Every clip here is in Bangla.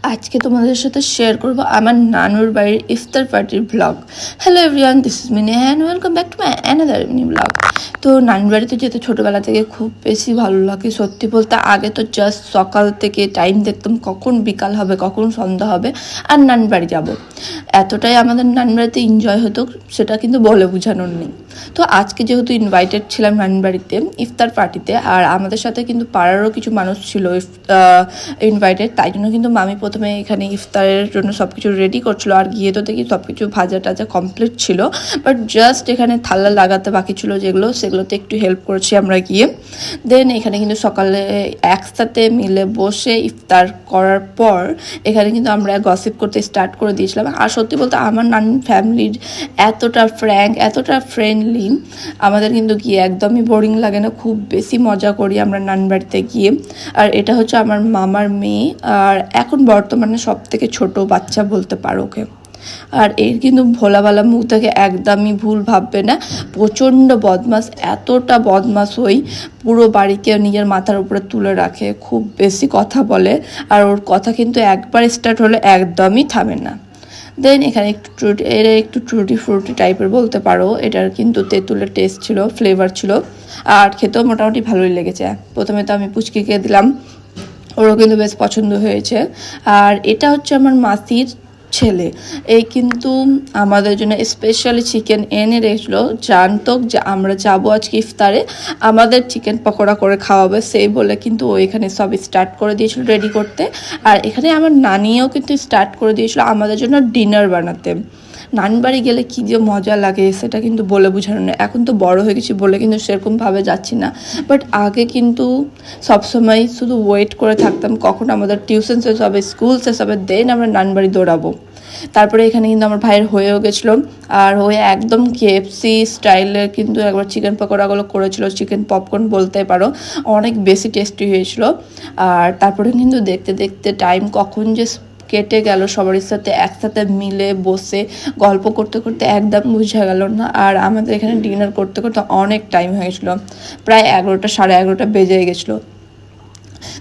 আজকে তোমাদের সাথে শেয়ার করব আমার নানুর বাড়ির ইফতার পার্টির blog. Hello everyone, this is mini and welcome back to my another mini blog. তো নানুর বাড়িতে যেতে ছোটোবেলা থেকে খুব বেশি ভালো লাগে। সত্যি বলতে আগে তো জাস্ট সকাল থেকে টাইম দেখতাম কখন বিকাল হবে, কখন সন্ধ্যা হবে আর নানুর বাড়ি যাব। এতটাই আমাদের নানুর বাড়িতে এনজয় হতো, সেটা কিন্তু বলে বোঝানোর নেই। তো আজকে যেহেতু ইনভাইটেড ছিলাম নানুর বাড়িতে ইফতার পার্টিতে, আর আমাদের সাথে কিন্তু পাড়ারও কিছু মানুষ ছিল ইনভাইটেড, তাই জন্য কিন্তু মামি প্রথমে এখানে ইফতারের জন্য সব কিছু রেডি করছিলো। আর গিয়ে তো দেখি সব কিছু ভাজা টাজা কমপ্লিট ছিল, বাট জাস্ট এখানে থালা লাগাতে বাকি ছিল সেগুলোতে একটু হেল্প করেছি আমরা গিয়ে। দেন এখানে কিন্তু সকালে একসাথে মিলে বসে ইফতার করার পর এখানে কিন্তু আমরা গসিপ করতে স্টার্ট করে দিয়েছিলাম। আর সত্যি বলতে আমার নানি ফ্যামিলির এতটা ফ্র্যাঙ্ক, এতটা ফ্রেন্ডলি, আমাদের কিন্তু গিয়ে একদমই বোরিং লাগে না। খুব বেশি মজা করি আমরা নানি বাড়িতে গিয়ে। আর এটা হচ্ছে আমার মামার মেয়ে, আর এখন বর্তমানে সব থেকে ছোটো বাচ্চা বলতে পারো ওকে। আর এর কিন্তু ভোলাভালা মুখ থেকে একদমই ভুল ভাববে না, প্রচণ্ড বদমাস। এতটা বদমাস হই, পুরো বাড়িকে নিজের মাথার উপরে তুলে রাখে, খুব বেশি কথা বলে। আর ওর কথা কিন্তু একবার স্টার্ট হলে একদমই থামে না। দেন এখানে একটু ট্রুটি ফ্রুটি টাইপের বলতে পারো। এটার কিন্তু তেঁতুলের টেস্ট ছিল, ফ্লেভার ছিল, আর খেতেও মোটামুটি ভালোই লেগেছে। প্রথমে তো আমি পুচকিকে দিলাম, ওরও কিন্তু বেশ পছন্দ হয়েছে। আর এটা হচ্ছে আমার মাসির ছেলে, এই কিন্তু আমাদের জন্য স্পেশালি চিকেন এনে রেখেছিলো। জানতো যে আমরা যাবো আজকে ইফতারে, আমাদের চিকেন পকোড়া করে খাওয়াবে সেই বলে কিন্তু ও এখানে সব স্টার্ট করে দিয়েছিল রেডি করতে। আর এখানে আমার নানিও কিন্তু স্টার্ট করে দিয়েছিল আমাদের জন্য ডিনার বানাতে। নানি বাড়ি গেলে কী যে মজা লাগে সেটা কিন্তু বলে বোঝানো নেই। এখন তো বড় হয়ে গেছি বলে কিন্তু সেরকমভাবে যাচ্ছি না, বাট আগে কিন্তু সবসময় শুধু ওয়েট করে থাকতাম কখন আমাদের টিউশন শেষ হবে, স্কুল শেষ হবে, দেন আমরা নানি বাড়ি দৌড়াবো। তারপরে এখানে কিন্তু আমার ভাইয়ের হয়েও গেছিলো, আর হয়ে একদম কেএফসি স্টাইলের কিন্তু একবার চিকেন পকোড়াগুলো করেছিল, চিকেন পপকর্ন বলতে পারো, অনেক বেশি টেস্টি হয়েছিল। আর তারপরে কিন্তু দেখতে দেখতে টাইম কখন যে কেটে গেল সবারই সাথে একসাথে মিলে বসে গল্প করতে করতে একদম বোঝা গেল না। আর আমাদের এখানে ডিনার করতে করতে অনেক টাইম হয়েছিল, প্রায় 11টা সাড়ে 11টা বেজে গেছিলো।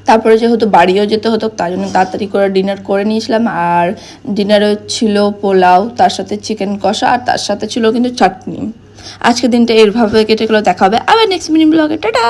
তারপরে যেহেতু বাড়িও যেতে হতো তার জন্য তাড়াতাড়ি করে ডিনার করে নিয়েছিলাম। আর ডিনারে ছিল পোলাও, তার সাথে চিকেন কষা, আর তার সাথে ছিল কিন্তু চাটনি। আজকের দিনটা এরভাবে কেটে গেলো। দেখা হবে আবার নেক্সট মিনি ব্লগে। টাটা।